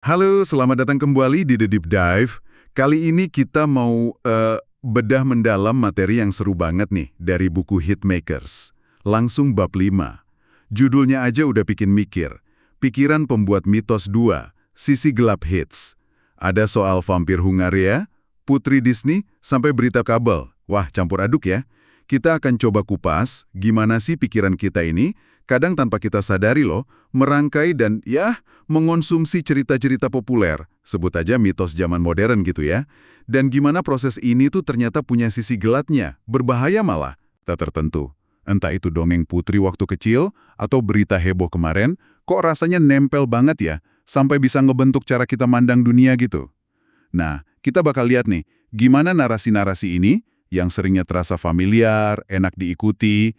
Halo, selamat datang kembali di The Deep Dive. Kali ini kita mau bedah mendalam materi yang seru banget nih dari buku Hitmakers. Langsung bab 5. Judulnya aja udah bikin mikir. Pikiran Pembuat Mitos 2, Sisi Gelap Hits. Ada soal vampir Hungaria, Putri Disney, sampai berita kabel. Wah, campur aduk ya. Kita akan coba kupas gimana sih pikiran kita ini, kadang tanpa kita sadari loh, merangkai dan mengonsumsi cerita-cerita populer, sebut aja mitos zaman modern gitu ya. Dan gimana proses ini tuh ternyata punya sisi gelapnya, berbahaya malah, tak tertentu. Entah itu dongeng putri waktu kecil, atau berita heboh kemarin, kok rasanya nempel banget ya, sampai bisa ngebentuk cara kita mandang dunia gitu. Nah, kita bakal lihat nih, gimana narasi-narasi ini, yang seringnya terasa familiar, enak diikuti,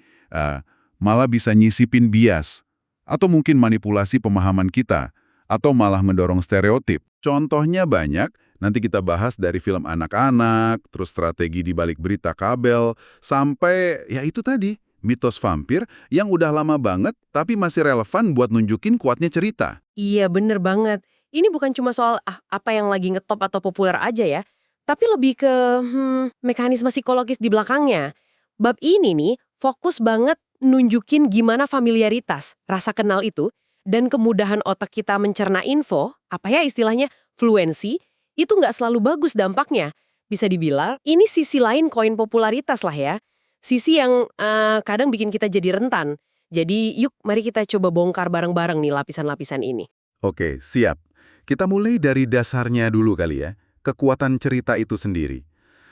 malah bisa nyisipin bias, atau mungkin manipulasi pemahaman kita, atau malah mendorong stereotip. Contohnya banyak, nanti kita bahas dari film anak-anak, terus strategi di balik berita kabel, sampai ya itu tadi, mitos vampir yang udah lama banget tapi masih relevan buat nunjukin kuatnya cerita. Iya, bener banget. Ini bukan cuma soal apa yang lagi ngetop atau populer aja ya, tapi lebih ke mekanisme psikologis di belakangnya. Bab ini nih fokus banget nunjukin gimana familiaritas, rasa kenal itu, dan kemudahan otak kita mencerna info, apa ya istilahnya, fluensi, itu nggak selalu bagus dampaknya. Bisa dibilang, ini sisi lain koin popularitas lah ya. Sisi yang kadang bikin kita jadi rentan. Jadi yuk mari kita coba bongkar bareng-bareng nih lapisan-lapisan ini. Oke, siap. Kita mulai dari dasarnya dulu kali ya, kekuatan cerita itu sendiri.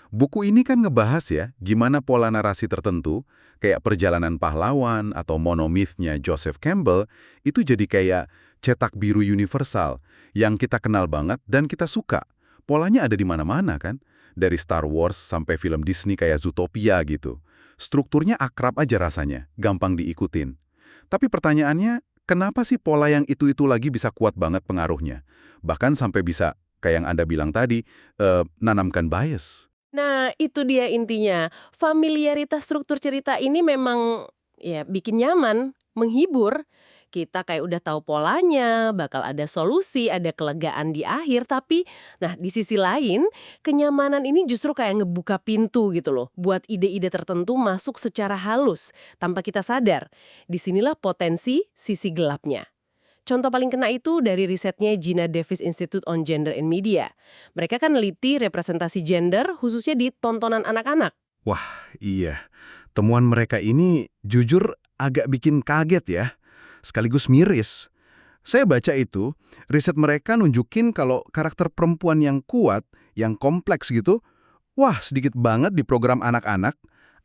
Buku ini kan ngebahas ya, gimana pola narasi tertentu, kayak perjalanan pahlawan atau monomythnya Joseph Campbell, itu jadi kayak cetak biru universal, yang kita kenal banget dan kita suka. Polanya ada di mana-mana kan, dari Star Wars sampai film Disney kayak Zootopia gitu. Strukturnya akrab aja rasanya, gampang diikutin. Tapi pertanyaannya, kenapa sih pola yang itu-itu lagi bisa kuat banget pengaruhnya? Bahkan sampai bisa, kayak yang Anda bilang tadi, nanamkan bias. Nah, itu dia intinya. Familiaritas struktur cerita ini memang ya bikin nyaman, menghibur. Kita kayak udah tahu polanya, bakal ada solusi, ada kelegaan di akhir, tapi nah di sisi lain, kenyamanan ini justru kayak ngebuka pintu gitu loh, buat ide-ide tertentu masuk secara halus, tanpa kita sadar. Disinilah potensi sisi gelapnya. Contoh paling kena itu dari risetnya Gina Davis Institute on Gender and Media. Mereka kan neliti representasi gender khususnya di tontonan anak-anak. Wah, iya. Temuan mereka ini jujur agak bikin kaget ya, sekaligus miris. Saya baca itu, riset mereka nunjukin kalau karakter perempuan yang kuat, yang kompleks gitu, wah sedikit banget di program anak-anak,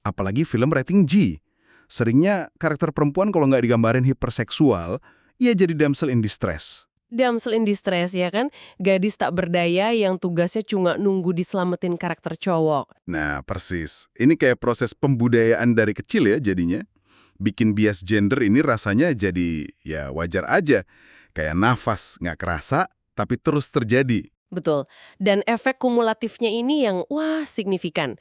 apalagi film rating G. Seringnya karakter perempuan kalau nggak digambarin hiperseksual, ia jadi damsel in distress. Damsel in distress ya kan, gadis tak berdaya yang tugasnya cuma nunggu diselamatin karakter cowok. Nah, persis. Ini kayak proses pembudayaan dari kecil ya jadinya. Bikin bias gender ini rasanya jadi ya wajar aja. Kayak nafas, nggak kerasa, tapi terus terjadi. Betul. Dan efek kumulatifnya ini yang wah signifikan.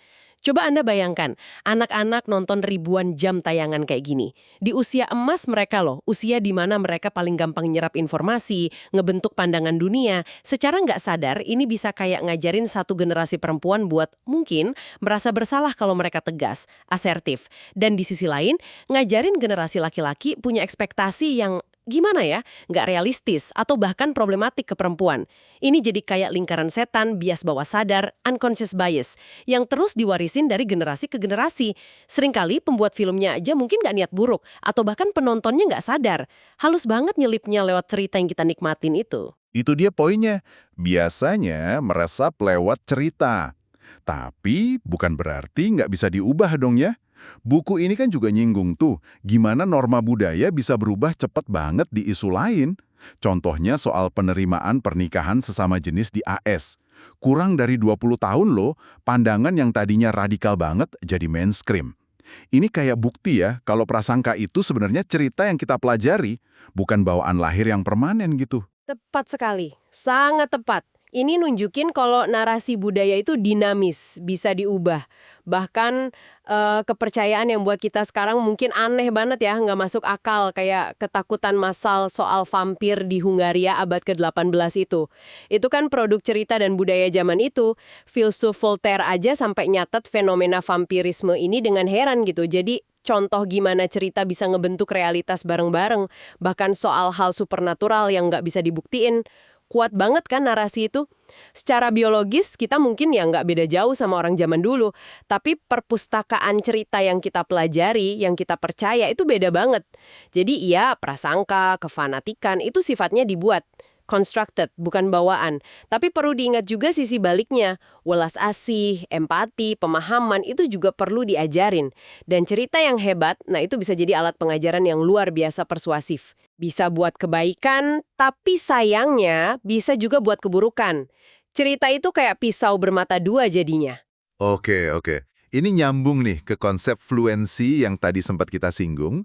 Coba Anda bayangkan, anak-anak nonton ribuan jam tayangan kayak gini. Di usia emas mereka loh, usia di mana mereka paling gampang nyerap informasi, ngebentuk pandangan dunia. Secara nggak sadar, ini bisa kayak ngajarin satu generasi perempuan buat mungkin merasa bersalah kalau mereka tegas, asertif. Dan di sisi lain, ngajarin generasi laki-laki punya ekspektasi yang gimana ya, nggak realistis atau bahkan problematik ke perempuan. Ini jadi kayak lingkaran setan, bias bawah sadar, unconscious bias, yang terus diwarisin dari generasi ke generasi. Seringkali pembuat filmnya aja mungkin nggak niat buruk, atau bahkan penontonnya nggak sadar. Halus banget nyelipnya lewat cerita yang kita nikmatin itu. Itu dia poinnya. Biasanya meresap lewat cerita. Tapi bukan berarti nggak bisa diubah dong ya. Buku ini kan juga nyinggung tuh, gimana norma budaya bisa berubah cepat banget di isu lain. Contohnya soal penerimaan pernikahan sesama jenis di AS. Kurang dari 20 tahun loh, pandangan yang tadinya radikal banget jadi mainstream. Ini kayak bukti ya, kalau prasangka itu sebenarnya cerita yang kita pelajari, bukan bawaan lahir yang permanen gitu. Tepat sekali, sangat tepat. Ini nunjukin kalau narasi budaya itu dinamis, bisa diubah. Bahkan kepercayaan yang buat kita sekarang mungkin aneh banget ya, nggak masuk akal, kayak ketakutan massal soal vampir di Hungaria abad ke-18 itu. Itu kan produk cerita dan budaya zaman itu. Filsuf Voltaire aja sampai nyatet fenomena vampirisme ini dengan heran gitu. Jadi contoh gimana cerita bisa ngebentuk realitas bareng-bareng, bahkan soal hal supernatural yang nggak bisa dibuktiin. Kuat banget kan narasi itu? Secara biologis kita mungkin ya nggak beda jauh sama orang zaman dulu, tapi perpustakaan cerita yang kita pelajari, yang kita percaya itu beda banget. Jadi iya, prasangka, kefanatikan itu sifatnya dibuat. Constructed, bukan bawaan. Tapi perlu diingat juga sisi baliknya. Welas asih, empati, pemahaman itu juga perlu diajarin. Dan cerita yang hebat, nah itu bisa jadi alat pengajaran yang luar biasa persuasif. Bisa buat kebaikan, tapi sayangnya bisa juga buat keburukan. Cerita itu kayak pisau bermata dua jadinya. Oke, oke. Ini nyambung nih ke konsep fluensi yang tadi sempat kita singgung.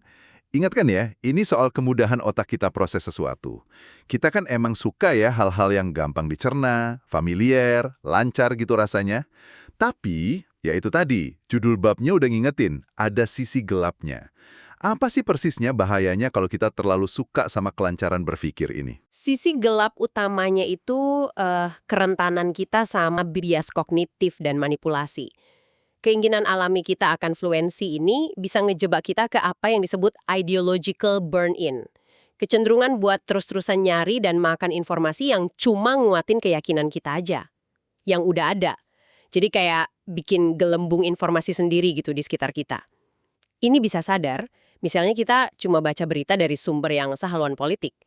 Ingatkan ya, ini soal kemudahan otak kita proses sesuatu. Kita kan emang suka ya hal-hal yang gampang dicerna, familiar, lancar gitu rasanya. Tapi, ya itu tadi, judul babnya udah ngingetin, ada sisi gelapnya. Apa sih persisnya bahayanya kalau kita terlalu suka sama kelancaran berpikir ini? Sisi gelap utamanya itu kerentanan kita sama bias kognitif dan manipulasi. Keinginan alami kita akan fluensi ini bisa ngejebak kita ke apa yang disebut ideological burn-in. Kecenderungan buat terus-terusan nyari dan makan informasi yang cuma nguatin keyakinan kita aja. Yang udah ada. Jadi kayak bikin gelembung informasi sendiri gitu di sekitar kita. Ini bisa sadar, misalnya kita cuma baca berita dari sumber yang sehaluan politik.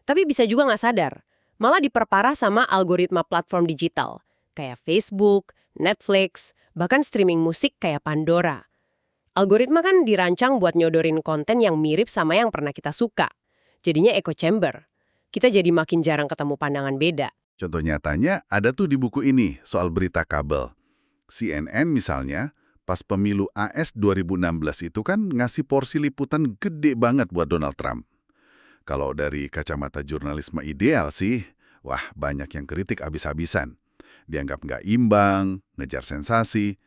Tapi bisa juga nggak sadar. Malah diperparah sama algoritma platform digital. Kayak Facebook, Netflix, bahkan streaming musik kayak Pandora. Algoritma kan dirancang buat nyodorin konten yang mirip sama yang pernah kita suka. Jadinya echo chamber. Kita jadi makin jarang ketemu pandangan beda. Contoh nyatanya ada tuh di buku ini soal berita kabel. CNN misalnya, pas pemilu AS 2016 itu kan ngasih porsi liputan gede banget buat Donald Trump. Kalau dari kacamata jurnalisme ideal sih, wah banyak yang kritik abis-abisan. Dianggap nggak imbang, ngejar sensasi.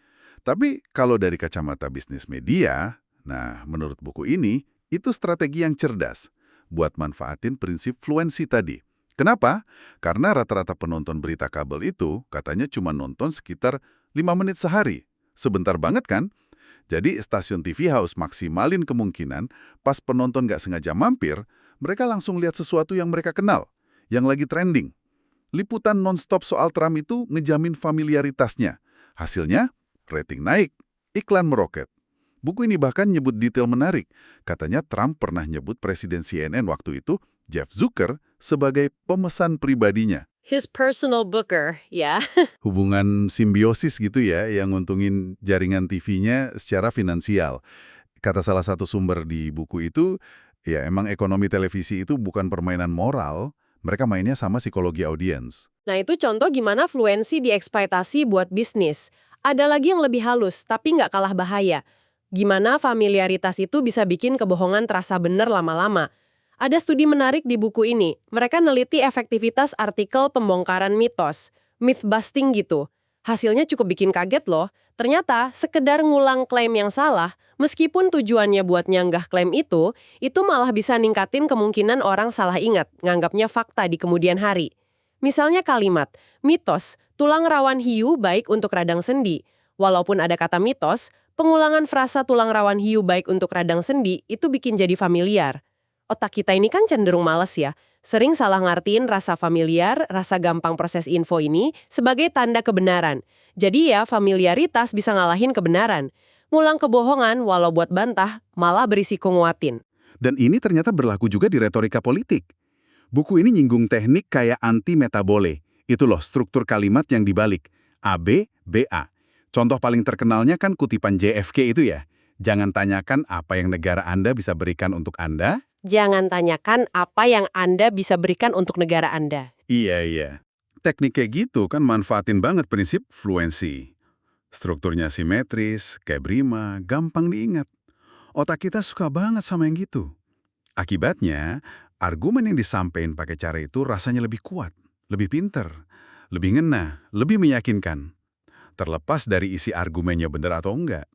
Tapi kalau dari kacamata bisnis media, nah menurut buku ini, itu strategi yang cerdas buat manfaatin prinsip fluensi tadi. Kenapa? Karena rata-rata penonton berita kabel itu katanya cuma nonton sekitar 5 menit sehari. Sebentar banget kan? Jadi stasiun TV harus maksimalin kemungkinan pas penonton nggak sengaja mampir, mereka langsung lihat sesuatu yang mereka kenal, yang lagi trending. Liputan non-stop soal Trump itu ngejamin familiaritasnya. Hasilnya, rating naik, iklan meroket. Buku ini bahkan nyebut detail menarik. Katanya Trump pernah nyebut presiden CNN waktu itu, Jeff Zucker, sebagai pemesan pribadinya. His personal booker, ya. Hubungan simbiosis gitu ya, yang nguntungin jaringan TV-nya secara finansial. Kata salah satu sumber di buku itu, ya emang ekonomi televisi itu bukan permainan moral, mereka mainnya sama psikologi audiens. Nah itu contoh gimana fluensi dieksploitasi buat bisnis. Ada lagi yang lebih halus, tapi nggak kalah bahaya. Gimana familiaritas itu bisa bikin kebohongan terasa benar lama-lama. Ada studi menarik di buku ini. Mereka neliti efektivitas artikel pembongkaran mitos, myth busting gitu. Hasilnya cukup bikin kaget loh. Ternyata sekedar ngulang klaim yang salah, meskipun tujuannya buat nyanggah klaim itu malah bisa ningkatin kemungkinan orang salah ingat, nganggapnya fakta di kemudian hari. Misalnya kalimat, mitos, tulang rawan hiu baik untuk radang sendi. Walaupun ada kata mitos, pengulangan frasa tulang rawan hiu baik untuk radang sendi itu bikin jadi familiar. Otak kita ini kan cenderung malas ya. Sering salah ngartiin rasa familiar, rasa gampang proses info ini sebagai tanda kebenaran. Jadi ya, familiaritas bisa ngalahin kebenaran. Ngulang kebohongan, walau buat bantah, malah berisiko nguatin. Dan ini ternyata berlaku juga di retorika politik. Buku ini nyinggung teknik kayak anti-metabole. Itu loh struktur kalimat yang dibalik. AB, BA. Contoh paling terkenalnya kan kutipan JFK itu ya. Jangan tanyakan apa yang negara Anda bisa berikan untuk Anda. Jangan tanyakan apa yang Anda bisa berikan untuk negara Anda. Iya. Teknik kayak gitu kan manfaatin banget prinsip fluensi. Strukturnya simetris, kayak prima, gampang diingat. Otak kita suka banget sama yang gitu. Akibatnya, argumen yang disampaikan pakai cara itu rasanya lebih kuat, lebih pinter, Lebih ngena, lebih meyakinkan. Terlepas dari isi argumennya benar atau enggak.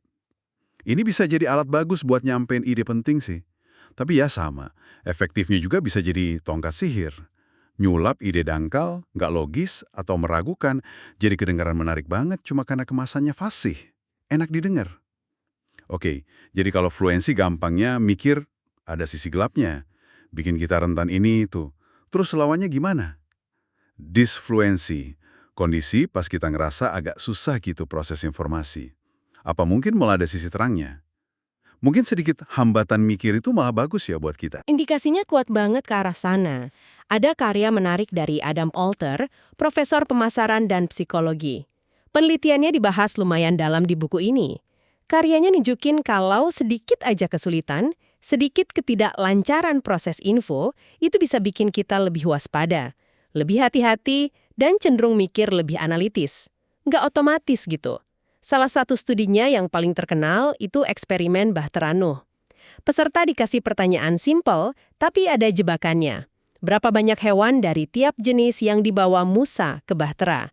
Ini bisa jadi alat bagus buat nyampein ide penting sih. Tapi ya sama, efektifnya juga bisa jadi tongkat sihir. Nyulap ide dangkal, nggak logis, atau meragukan, jadi kedengaran menarik banget cuma karena kemasannya fasih. Enak didengar. Oke, jadi kalau fluensi gampangnya mikir ada sisi gelapnya. Bikin kita rentan ini itu. Terus lawannya gimana? Disfluensi. Kondisi pas kita ngerasa agak susah gitu proses informasi. Apa mungkin malah ada sisi terangnya? Mungkin sedikit hambatan mikir itu malah bagus ya buat kita. Indikasinya kuat banget ke arah sana. Ada karya menarik dari Adam Alter, profesor pemasaran dan psikologi. Penelitiannya dibahas lumayan dalam di buku ini. Karyanya nunjukin kalau sedikit aja kesulitan, sedikit ketidaklancaran proses info, itu bisa bikin kita lebih waspada, lebih hati-hati, dan cenderung mikir lebih analitis. Nggak otomatis gitu. Salah satu studinya yang paling terkenal itu eksperimen Bahtera Nuh. Peserta dikasih pertanyaan simpel, tapi ada jebakannya. Berapa banyak hewan dari tiap jenis yang dibawa Musa ke Bahtera?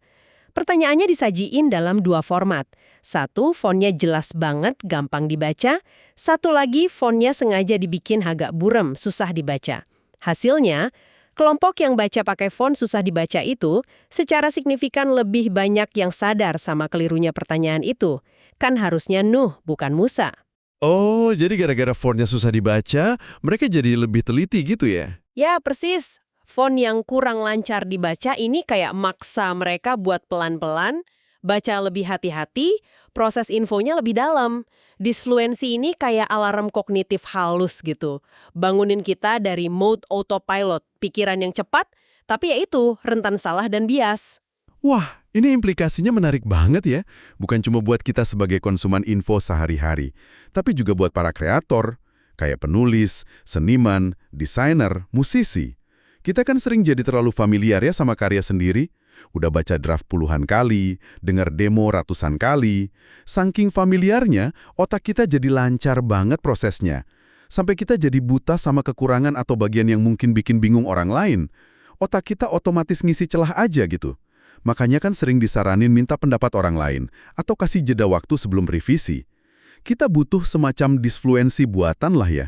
Pertanyaannya disajiin dalam 2 format. Satu, fontnya jelas banget, gampang dibaca. Satu lagi, fontnya sengaja dibikin agak buram, susah dibaca. Hasilnya, kelompok yang baca pakai font susah dibaca itu, secara signifikan lebih banyak yang sadar sama kelirunya pertanyaan itu. Kan harusnya Nuh, bukan Musa. Oh, jadi gara-gara fontnya susah dibaca, mereka jadi lebih teliti gitu ya? Ya, persis. Font yang kurang lancar dibaca ini kayak maksa mereka buat pelan-pelan, baca lebih hati-hati, proses infonya lebih dalam. Disfluensi ini kayak alarm kognitif halus gitu. Bangunin kita dari mode autopilot, pikiran yang cepat, tapi ya itu, rentan salah dan bias. Wah, ini implikasinya menarik banget ya. Bukan cuma buat kita sebagai konsumen info sehari-hari, tapi juga buat para kreator, kayak penulis, seniman, desainer, musisi. Kita kan sering jadi terlalu familiar ya sama karya sendiri. Udah baca draft puluhan kali, dengar demo ratusan kali. Saking familiarnya, otak kita jadi lancar banget prosesnya. Sampai kita jadi buta sama kekurangan atau bagian yang mungkin bikin bingung orang lain. Otak kita otomatis ngisi celah aja gitu. Makanya kan sering disaranin minta pendapat orang lain, atau kasih jeda waktu sebelum revisi. Kita butuh semacam disfluensi buatan lah ya.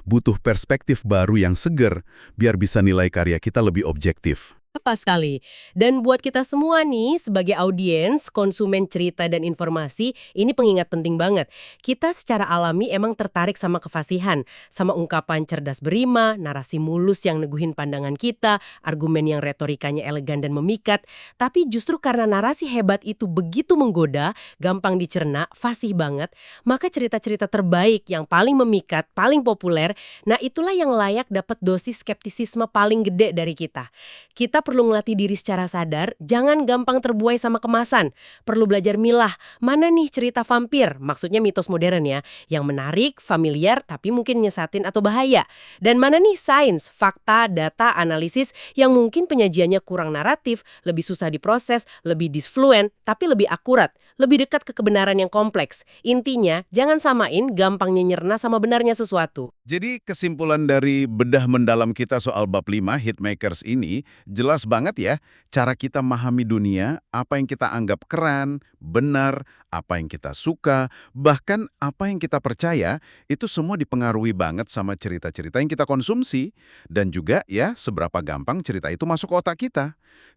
Butuh perspektif baru yang seger, biar bisa nilai karya kita lebih objektif. Pas sekali. Dan buat kita semua nih, sebagai audiens, konsumen cerita dan informasi, ini pengingat penting banget. Kita secara alami emang tertarik sama kefasihan, sama ungkapan cerdas berima, narasi mulus yang neguhin pandangan kita, argumen yang retorikanya elegan dan memikat. Tapi justru karena narasi hebat itu begitu menggoda, gampang dicerna, fasih banget, maka cerita-cerita terbaik yang paling memikat, paling populer, nah itulah yang layak dapat dosis skeptisisme paling gede dari kita. Kita perlu ngelatih diri secara sadar, jangan gampang terbuai sama kemasan. Perlu belajar milah, mana nih cerita vampir, maksudnya mitos modern ya, yang menarik, familiar, tapi mungkin nyesatin atau bahaya. Dan mana nih sains, fakta, data, analisis, yang mungkin penyajiannya kurang naratif, lebih susah diproses, lebih disfluen, tapi lebih akurat, lebih dekat ke kebenaran yang kompleks. Intinya, jangan samain gampangnya nyerna sama benarnya sesuatu. Jadi kesimpulan dari bedah mendalam kita soal bab 5 hitmakers ini jelas banget ya cara kita memahami dunia, apa yang kita anggap keren, benar, apa yang kita suka, bahkan apa yang kita percaya, itu semua dipengaruhi banget sama cerita-cerita yang kita konsumsi. Dan juga ya seberapa gampang cerita itu masuk ke otak kita.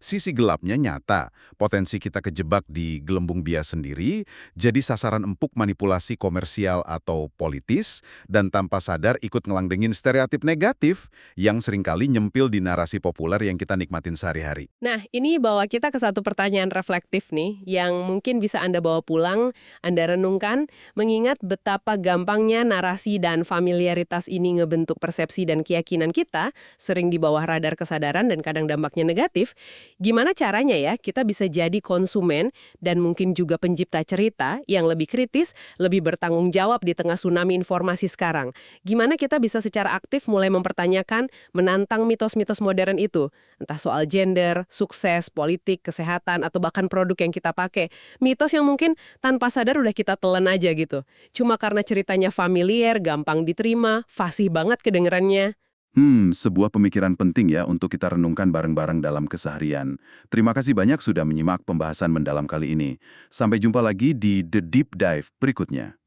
Sisi gelapnya nyata, potensi kita kejebak di gelembung bias sendiri, jadi sasaran empuk manipulasi komersial atau politis, dan tanpa sadar ikut ngelangdengin stereotip negatif yang seringkali nyempil di narasi populer yang kita nikmatin sehari-hari. Nah, ini bawa kita ke satu pertanyaan reflektif nih, yang mungkin bisa Anda bawa pulang, Anda renungkan, mengingat betapa gampangnya narasi dan familiaritas ini ngebentuk persepsi dan keyakinan kita, sering di bawah radar kesadaran dan kadang dampaknya negatif. Gimana caranya ya kita bisa jadi konsumen dan mungkin juga pencipta cerita yang lebih kritis, lebih bertanggung jawab di tengah tsunami informasi sekarang? Gimana kita bisa secara aktif mulai mempertanyakan, menantang mitos-mitos modern itu? Entah soal gender, sukses, politik, kesehatan, atau bahkan produk yang kita pakai. Mitos yang mungkin tanpa sadar udah kita telan aja gitu. Cuma karena ceritanya familiar, gampang diterima, fasih banget kedengerannya. Sebuah pemikiran penting ya untuk kita renungkan bareng-bareng dalam keseharian. Terima kasih banyak sudah menyimak pembahasan mendalam kali ini. Sampai jumpa lagi di The Deep Dive berikutnya.